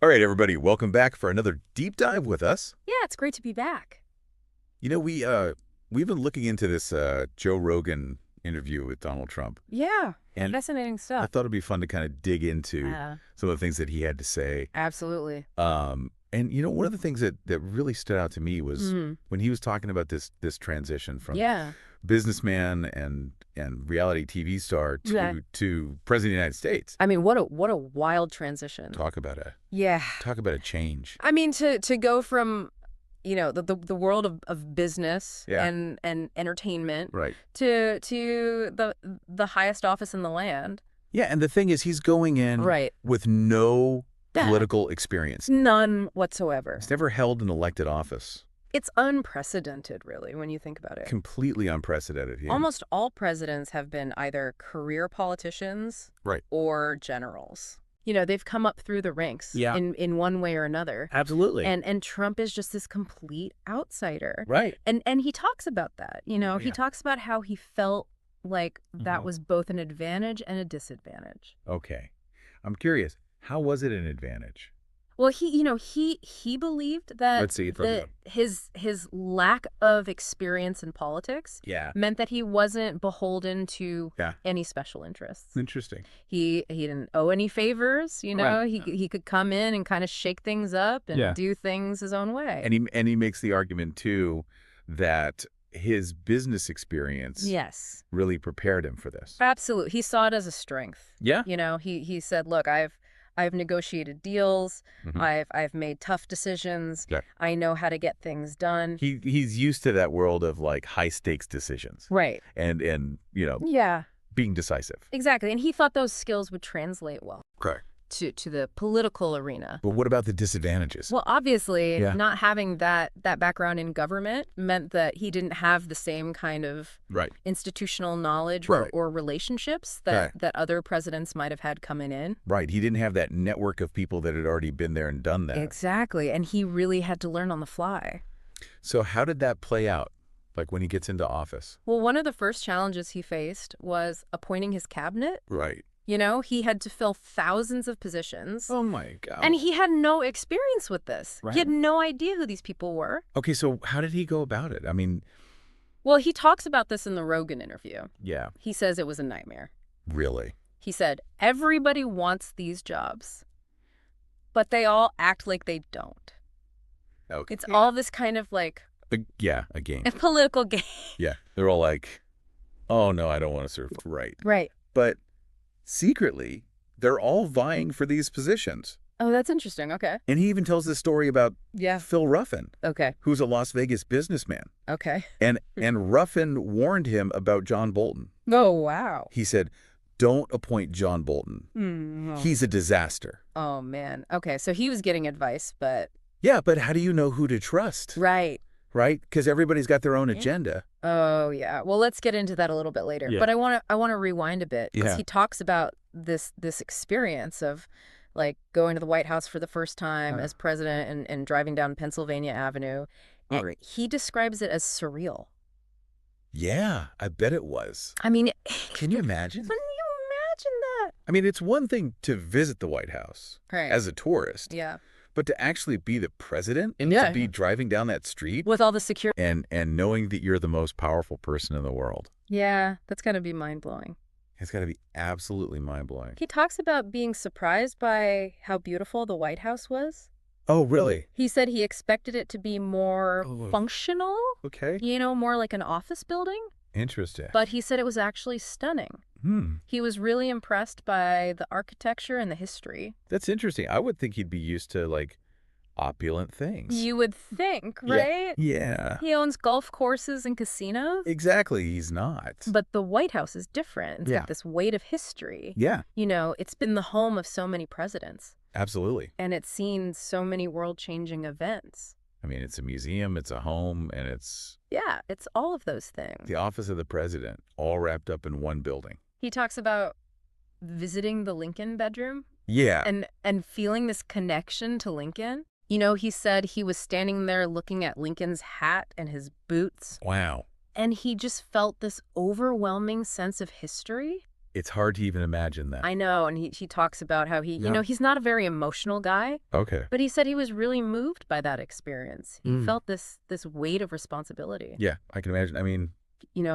All right, everybody, welcome back for another deep dive with us. Yeah, it's great to be back. You know, we've been looking into this Joe Rogan interview with Donald Trump, Yeah, and fascinating I stuff. thought it'd be fun to kind of dig into Uh, some of the things that he had to say. Absolutely. And you know, one of the things that really stood out to me was Mm. when he was talking about this transition from Yeah. businessman and reality TV star Yeah. to president of the United States. I mean, what a wild transition. Talk about a Yeah. change. I mean, to go from, the world of business Yeah. and entertainment Right. to the highest office in the land. Yeah, and the thing is, he's going in Right. with no Yeah. political experience. None whatsoever. He's never held an elected office. It's unprecedented, really, when you think about it. Completely unprecedented. Yeah. Almost all presidents have been either career politicians Right. or generals. You know, they've come up through the ranks Yeah. in one way or another. Absolutely. And Trump is just this complete outsider. right. And he talks about that. He Yeah. talks about how he felt like that Mhm. was both an advantage and a disadvantage. Okay. I'm curious. How was it an advantage? Well, he believed that Let's see it from that his lack of experience in politics Yeah. meant that he wasn't beholden to Yeah. any special interests. Interesting. He didn't owe any favors, Right. He could come in and kind of shake things up and Yeah. do things his own way. And he makes the argument too that his business experience Yes, really prepared him for this. absolutely. He saw it as a strength. Yeah. He said, "Look, I've negotiated deals. Mhm. I've made tough decisions. Yeah. I know how to get things done." He's used to that world of like high stakes decisions Right. and Yeah, being decisive. exactly. And he thought those skills would translate well Correct. to the political arena. But what about the disadvantages? Well, obviously, Yeah. not having that background in government meant that he didn't have the same kind of Right. institutional knowledge Right. or relationships Right. that other presidents might have had coming in. Right. He didn't have that network of people that had already been there and done that. Exactly. And he really had to learn on the fly. So how did that play out? Like when he gets into office? Well, one of the first challenges he faced was appointing his cabinet. Right. He had to fill thousands of positions. Oh my God. And he had no experience with this. Right. He had no idea who these people were. Okay, so how did he go about it? I mean, Well, he talks about this in the Rogan interview. yeah, He says it was a nightmare. really. He said, everybody wants these jobs, but they all act like they don't. Okay. It's all this kind of like A game. a political game. Yeah. They're all like, oh no, I don't want to serve. Right. Right. But secretly, they're all vying for these positions. Oh, that's interesting. Okay. And he even tells this story about Yeah. Phil Ruffin, Okay. who's a Las Vegas businessman. Okay. And Ruffin warned him about John Bolton. Oh, wow. He said, don't appoint John Bolton. He's a disaster. Oh, man. Okay. So he was getting advice, but. Yeah, but how do you know who to trust? Right. Right? Because everybody's got their own agenda. Oh, yeah. Well, let's get into that a little bit later. Yeah. But I want to rewind a bit because Yeah. he talks about this experience of like going to the White House for the first time as president and driving down Pennsylvania Avenue. And Right. he describes it as surreal. Yeah, I bet it was. I mean, Can you imagine? can you imagine that? I mean, it's one thing to visit the White House Right. as a tourist, Yeah. but to actually be the president, And yeah. to be driving down that street With all the security. and knowing that you're the most powerful person in the world, Yeah, that's got to be mind-blowing. it's got to be absolutely mind-blowing. He talks about being surprised by how beautiful the White House was. Oh, really? He said he expected it to be more Oh. functional, Okay. more like an office building. Interesting. But he said it was actually stunning. He was really impressed by the architecture and the history. That's interesting. I would think he'd be used to, like, opulent things. You would think, Yeah. right? Yeah. He owns golf courses and casinos. Exactly. He's not. But the White House is different. It's Yeah. got this weight of history. Yeah, It's been the home of so many presidents. absolutely. And it's seen so many world-changing events. I mean, it's a museum, it's a home, and it's Yeah, it's all of those things. the office of the president, all wrapped up in one building. He talks about visiting the Lincoln bedroom Yeah. and feeling this connection to Lincoln. He said he was standing there looking at Lincoln's hat and his boots, Wow. and he just felt this overwhelming sense of history. It's hard to even imagine that. I know, and he talks about how he, Yeah. he's not a very emotional guy, Okay. but he said he was really moved by that experience. He Mm. felt this weight of responsibility. Yeah, I can imagine. I mean,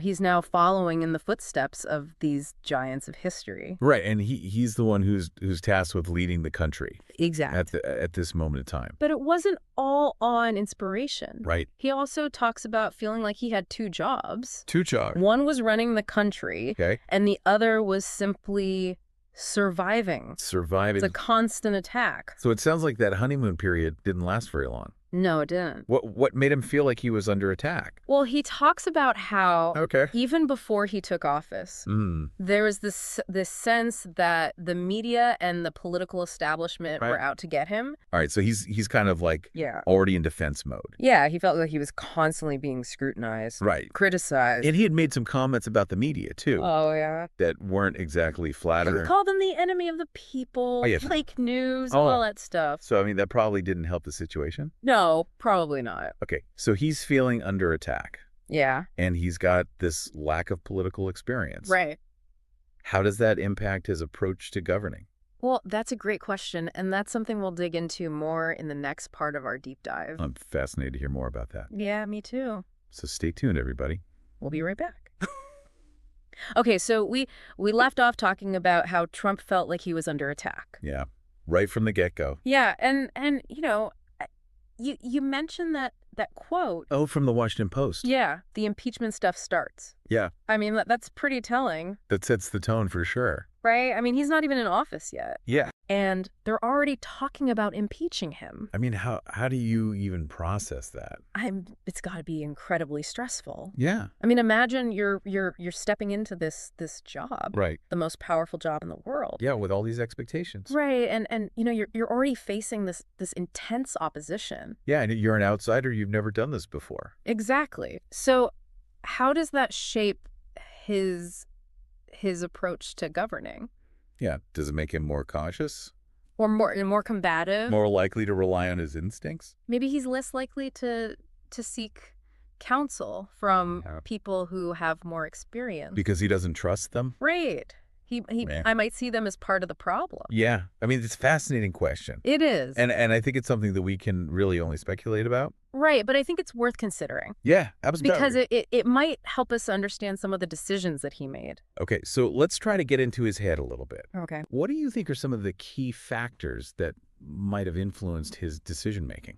He's now following in the footsteps of these giants of history. right, and he's the one who's tasked with leading the country Exactly. at this moment in time. But it wasn't all on inspiration. Right. He also talks about feeling like he had two jobs. Two jobs. One was running the country, Okay. and the other was simply surviving. Surviving. It's a constant attack. So it sounds like that honeymoon period didn't last very long. No, it didn't. What made him feel like he was under attack? Well, he talks about how Okay. even before he took office, Mm. there was this sense that the media and the political establishment were Right. out to get him. All right, so he's kind of like Yeah. already in defense mode. Yeah, he felt like he was constantly being scrutinized, Right. criticized. And he had made some comments about the media too Oh, yeah. that weren't exactly He flattering. called them the enemy of the people, Oh, yeah. fake news, Oh. all that stuff. So I mean that probably didn't help the situation. No, probably not. Okay, so he's feeling under attack Yeah. and he's got this lack of political experience. Right. How does that impact his approach to governing? Well, that's a great question, and that's something we'll dig into more in the next part of our deep dive. I'm fascinated to hear more about that. Yeah, me too. So stay tuned, everybody. We'll be right back. Okay, so we left off talking about how Trump felt like he was under attack. Yeah, right from the get-go. Yeah, and you mentioned that quote. Oh, from the Washington Post. Yeah, the impeachment stuff starts. Yeah, I mean, that's pretty telling, that sets the tone for sure. right? I mean, he's not even in office yet, Yeah. and they're already talking about impeaching him. I mean, how do you even process that? It's got to be incredibly stressful. Yeah. I mean, imagine you're stepping into this job, Right. the most powerful job in the world. Yeah, with all these expectations. Right, and you're already facing this intense opposition. Yeah, and you're an outsider. You've never done this before. Exactly. So, how does that shape his approach to governing, Yeah. Does it make him more cautious? or more combative? More likely to rely on his instincts? Maybe he's less likely to seek counsel from Yeah. people who have more experience. Because he doesn't trust them? Right. He Yeah. I might see them as part of the problem. Yeah. I mean, it's a fascinating question. It is. And I think it's something that we can really only speculate about. Right, but I think it's worth considering Yeah, absolutely. because it might help us understand some of the decisions that he made. Okay, so let's try to get into his head a little bit. Okay. What do you think are some of the key factors that might have influenced his decision-making?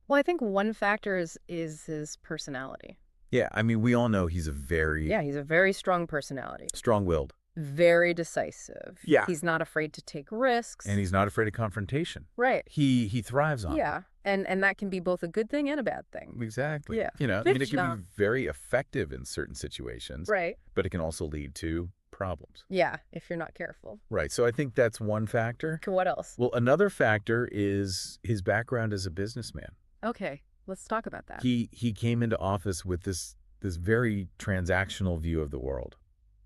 Well, I think one factor is his personality. Yeah, I mean, we all know he's a very Yeah, he's a very strong personality. strong-willed. Very decisive. Yeah. He's not afraid to take risks. And he's not afraid of confrontation. right. He thrives on it. Yeah. And that can be both a good thing and a bad thing. Exactly. Yeah. You know, I Good mean, it can job. be very effective in certain situations, Right. but it can also lead to problems. Yeah, if you're not careful. Right. So I think that's one factor. Okay, what else? Well, another factor is his background as a businessman. Okay, let's talk about that. He came into office with this very transactional view of the world.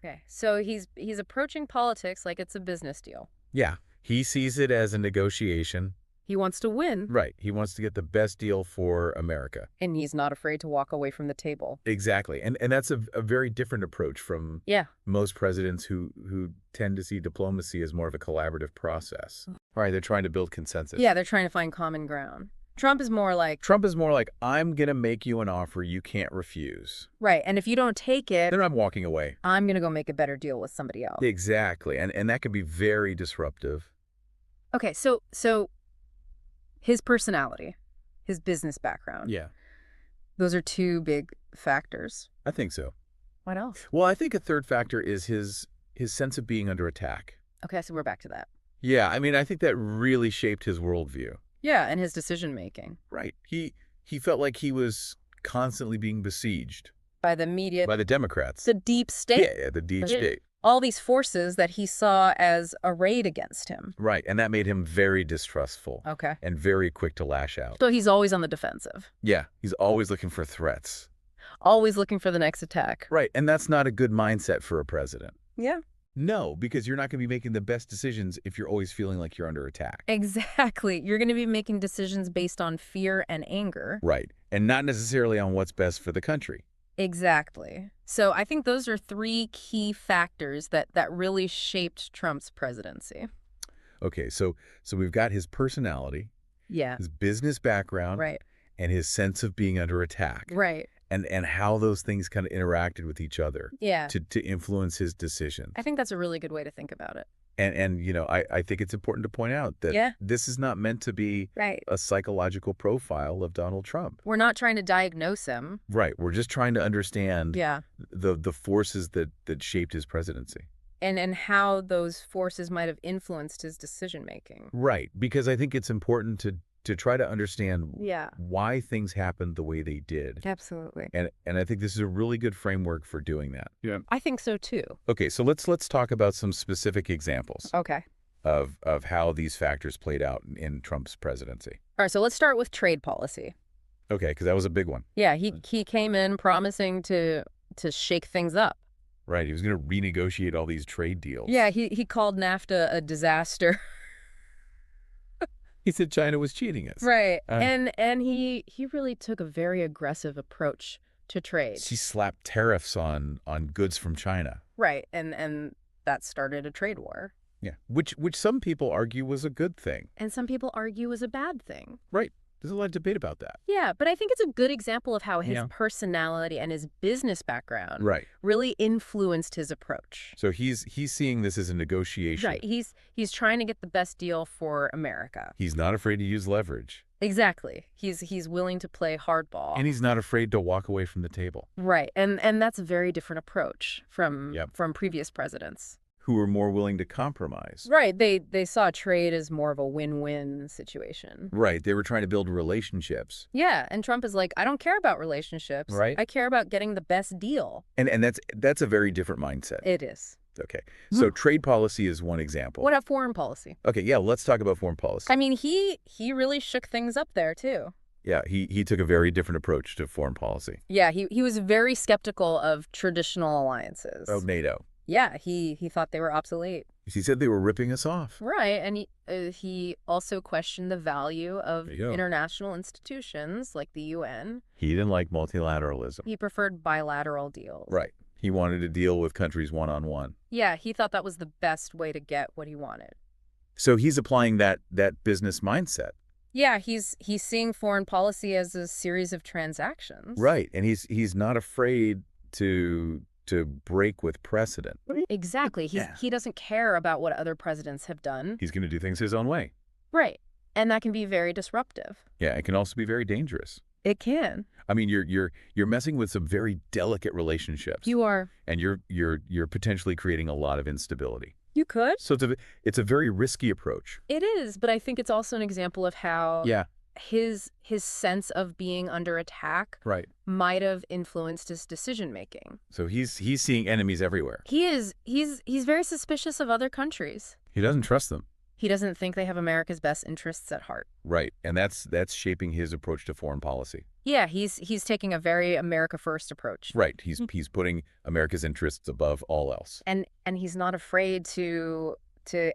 Okay, so he's approaching politics like it's a business deal. Yeah. He sees it as a negotiation. He wants to win, Right. He wants to get the best deal for America. and he's not afraid to walk away from the table. Exactly. And that's a very different approach from Yeah. most presidents who tend to see diplomacy as more of a collaborative process. All right, they're trying to build consensus. Yeah, they're trying to find common ground. Trump is more like, Trump is more like, I'm going to make you an offer you can't refuse. right, and if you don't take it, Then I'm walking away. I'm going to go make a better deal with somebody else. Exactly. And that can be very disruptive. Okay, so his personality, his business background, Yeah, those are two big factors. I think so. What else? Well, I think a third factor is his sense of being under attack. Okay, so we're back to that. Yeah, I mean, I think that really shaped his worldview. Yeah, and his decision making Right. He felt like he was constantly being besieged by the media, by the Democrats. the deep state, Yeah, the deep But- state. all these forces that he saw as arrayed against him. Right, and that made him very distrustful Okay. and very quick to lash out. So he's always on the defensive, Yeah, he's always looking for threats. always looking for the next attack. Right, and that's not a good mindset for a president. Yeah. No, because you're not going to be making the best decisions if you're always feeling like you're under attack. Exactly. You're going to be making decisions based on fear and anger. Right, and not necessarily on what's best for the country. Exactly. So I think those are three key factors that really shaped Trump's presidency. Okay, so we've got his personality, Yeah. his business background, Right. and his sense of being under attack, Right. and how those things kind of interacted with each other Yeah. to influence his decisions. I think that's a really good way to think about it. And I think it's important to point out that Yeah. this is not meant to be Right. a psychological profile of Donald Trump. We're not trying to diagnose him. Right. We're just trying to understand Yeah. the forces that shaped his presidency. And how those forces might have influenced his decision making. Right. Because I think it's important to try to understand Yeah. why things happened the way they did. Absolutely. And I think this is a really good framework for doing that. Yeah. I think so too. Okay, so let's talk about some specific examples Okay. of how these factors played out in Trump's presidency. All right, so let's start with trade policy. Okay, because that was a big one. Yeah, he came in promising to shake things up. Right, he was going to renegotiate all these trade deals. Yeah, he called NAFTA a disaster. He said China was cheating us. Right. Uh, And he really took a very aggressive approach to trade. She slapped tariffs on goods from China. Right. And that started a trade war. Yeah, which some people argue was a good thing. And some people argue was a bad thing. Right. There's a lot of debate about that. Yeah, but I think it's a good example of how his Yeah. personality and his business background Right. really influenced his approach. So he's seeing this as a negotiation. Right. He's trying to get the best deal for America. He's not afraid to use leverage. Exactly. He's willing to play hardball. And he's not afraid to walk away from the table. Right. And that's a very different approach from Yep. previous presidents. Who are more willing to compromise. Right. They saw trade as more of a win-win situation. Right. They were trying to build relationships. Yeah, and Trump is like, I don't care about relationships. Right. I care about getting the best deal. And that's a very different mindset. It is. Okay. So trade policy is one example. What about foreign policy? Okay, yeah, let's talk about foreign policy. I mean, he really shook things up there too. Yeah, he took a very different approach to foreign policy. Yeah, he was very skeptical of traditional alliances. Of NATO. Yeah, he thought they were obsolete. He said they were ripping us off. Right, and he also questioned the value of There you go. international institutions like the UN. He didn't like multilateralism. He preferred bilateral deals. Right. He wanted to deal with countries one-on-one. Yeah, he thought that was the best way to get what he wanted. So he's applying that business mindset. Yeah, he's seeing foreign policy as a series of transactions. Right. And he's not afraid to break with precedent. Exactly. He doesn't care about what other presidents have done. He's going to do things his own way. Right. And that can be very disruptive. Yeah, it can also be very dangerous. It can. I mean, you're messing with some very delicate relationships. You are. And you're potentially creating a lot of instability. You could. So it's a very risky approach. It is, but I think it's also an example of how Yeah. his sense of being under attack Right. might have influenced his decision making. So he's seeing enemies everywhere. He's very suspicious of other countries. He doesn't trust them. He doesn't think they have America's best interests at heart. Right. And that's shaping his approach to foreign policy. Yeah, he's taking a very America first approach. Right. He's putting America's interests above all else. And he's not afraid to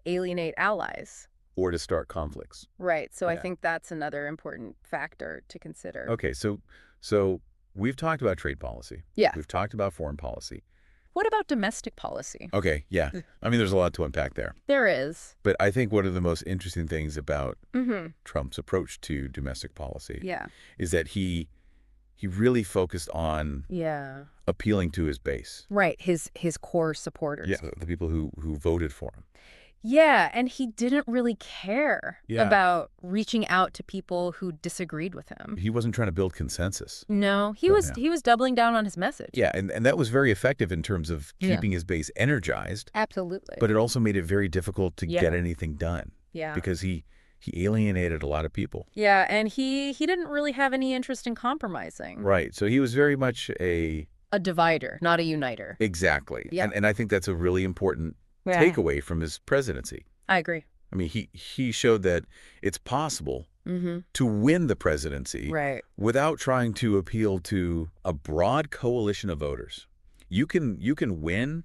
alienate allies. Or to start conflicts. Right. So I Yeah. think that's another important factor to consider. Okay, so we've talked about trade policy. Yeah. We've talked about foreign policy. What about domestic policy? Okay, yeah. I mean, there's a lot to unpack there. There is. But I think one of the most interesting things about Mm-hmm. Trump's approach to domestic policy Yeah. is that he really focused on Yeah. appealing to his base. Right. His core supporters. Yeah, the people who voted for him. Yeah, and he didn't really care Yeah. about reaching out to people who disagreed with him. He wasn't trying to build consensus. No, he No, was no. he was doubling down on his message. Yeah, and that was very effective in terms of Yeah. keeping his base energized, Absolutely. but it also made it very difficult to Yeah. get anything done yeah. because he alienated a lot of people. Yeah, and he didn't really have any interest in compromising. Right. So he was very much a A divider, not a uniter. exactly. Yeah. And I think that's a really important takeaway from his presidency. I agree. I mean, he showed that it's possible Mm-hmm. to win the presidency Right. without trying to appeal to a broad coalition of voters. You can win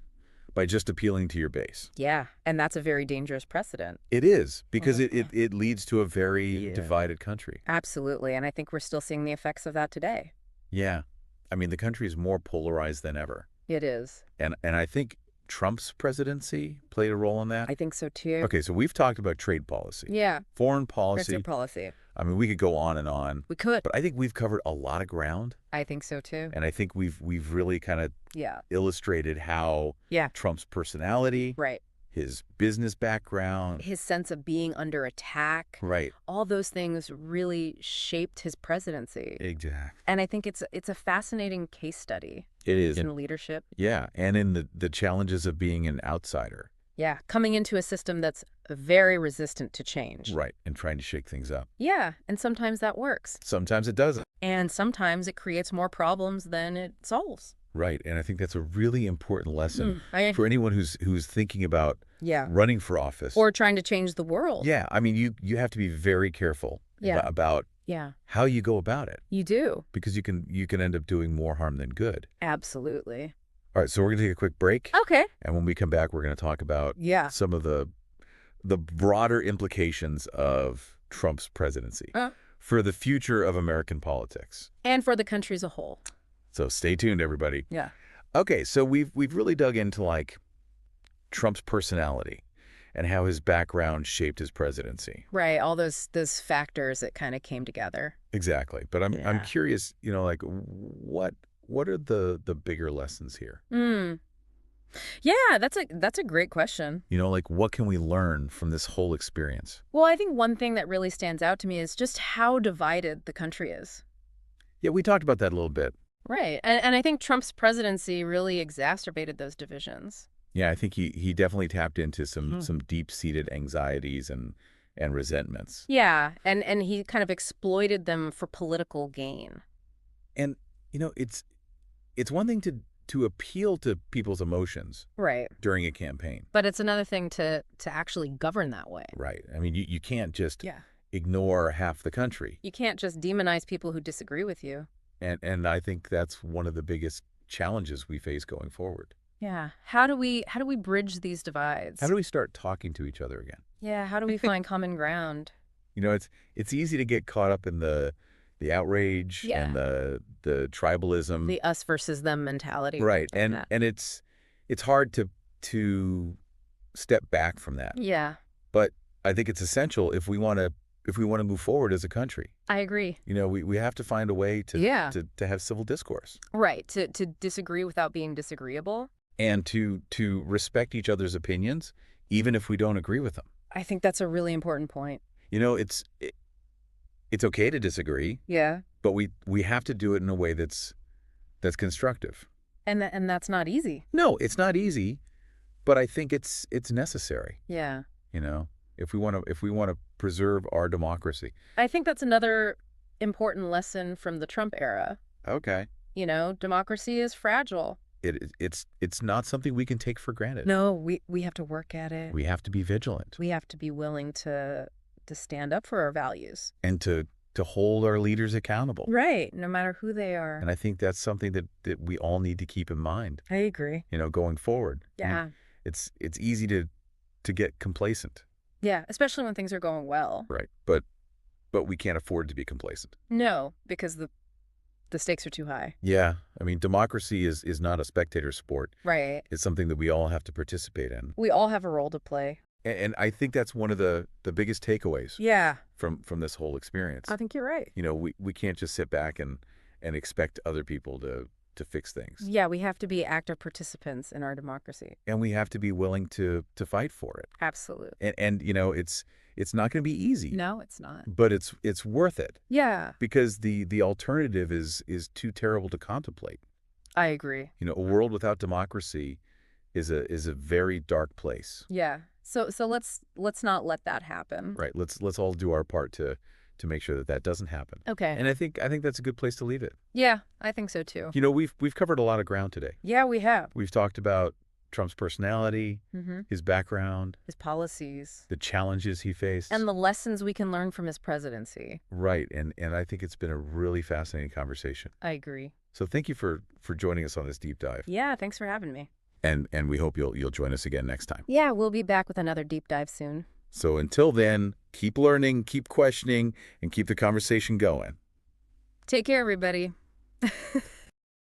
by just appealing to your base. Yeah, and that's a very dangerous precedent. It is, because Yeah. it leads to a very Yeah. divided country. Absolutely, and I think we're still seeing the effects of that today. Yeah. I mean, the country is more polarized than ever. It is. And I think Trump's presidency played a role in that. I think so too. Okay, so we've talked about trade policy, Yeah. foreign That's policy. your policy. I mean, we could go on and on, We could. but I think we've covered a lot of ground, I think so too. and I think we've really kind of Yeah. illustrated how Yeah. Trump's personality, Right. his business background, His sense of being under attack, right, all those things really shaped his presidency. exactly. And I think it's a fascinating case study It is, in leadership. yeah, and in the challenges of being an outsider, Yeah. Coming into a system that's very resistant to change. right, and trying to shake things up. Yeah. And sometimes that works. Sometimes it doesn't. And sometimes it creates more problems than it solves. Right, and I think that's a really important lesson I, for anyone who's thinking about yeah. running for office. Or trying to change the world. Yeah, I mean, you have to be very careful Yeah. about Yeah. how you go about it, You do. because you can end up doing more harm than good. Absolutely. All right, so we're going to take a quick break, Okay. and when we come back, we're going to talk about Yeah. some of the broader implications of Trump's presidency for the future of American politics. And for the country as a whole. So stay tuned, everybody. Yeah. Okay, so we've really dug into like Trump's personality and how his background shaped his presidency. Right. All those factors that kind of came together. Exactly. But I'm Yeah. curious, like what are the bigger lessons here? Yeah, that's a great question. Like what can we learn from this whole experience? Well, I think one thing that really stands out to me is just how divided the country is. Yeah, we talked about that a little bit. Right. And I think Trump's presidency really exacerbated those divisions. Yeah, I think he definitely tapped into some deep-seated anxieties and resentments. Yeah. And he kind of exploited them for political gain. And it's one thing to appeal to people's emotions Right. during a campaign. But it's another thing to actually govern that way. Right. I mean, you can't just Yeah. ignore half the country. You can't just demonize people who disagree with you. And I think that's one of the biggest challenges we face going forward. Yeah. How do we bridge these divides? How do we start talking to each other again? Yeah, how do we find common ground? It's easy to get caught up in the outrage Yeah. and the tribalism. The us versus them mentality. Right. like And that. it's hard to step back from that. Yeah, But I think it's essential if we want to move forward as a country. I agree. We have to find a way to Yeah. to have civil discourse Right, to disagree without being disagreeable. and to respect each other's opinions, even if we don't agree with them. I think that's a really important point. It's okay to disagree, Yeah. but we have to do it in a way that's constructive. And that's not easy. No, it's not easy, but I think it's necessary. Yeah. If we want to preserve our democracy. I think that's another important lesson from the Trump era. Okay. Democracy is fragile. It's not something we can take for granted. No, we have to work at it. We have to be vigilant We have to be willing to stand up for our values. and to hold our leaders accountable. Right, no matter who they are. And I think that's something that we all need to keep in mind, I agree. going forward. Yeah. It's easy to get complacent, Yeah, especially when things are going well. right? But we can't afford to be complacent. No, because the stakes are too high. Yeah. I mean, democracy is not a spectator sport. Right. It's something that we all have to participate in. We all have a role to play. And I think that's one of the biggest takeaways Yeah. from this whole experience. I think you're right. We can't just sit back and expect other people to fix things. Yeah, we have to be active participants in our democracy. And we have to be willing to fight for it. Absolutely. And it's not going to be easy. No, it's not. But it's worth it, Yeah, because the alternative is too terrible to contemplate. I agree. A world without democracy is a very dark place. Yeah. So let's not let that happen. Right. Let's all do our part to make sure that doesn't happen. Okay. And I think that's a good place to leave it. Yeah, I think so too. We've covered a lot of ground today. Yeah, we have. We've talked about Trump's personality, his background, His policies, the challenges he faced. and the lessons we can learn from his presidency. Right. And I think it's been a really fascinating conversation. I agree. So thank you for joining us on this deep dive. Yeah, thanks for having me. And we hope you'll join us again next time. Yeah, we'll be back with another deep dive soon. So until then, keep learning, keep questioning, and keep the conversation going. Take care, everybody.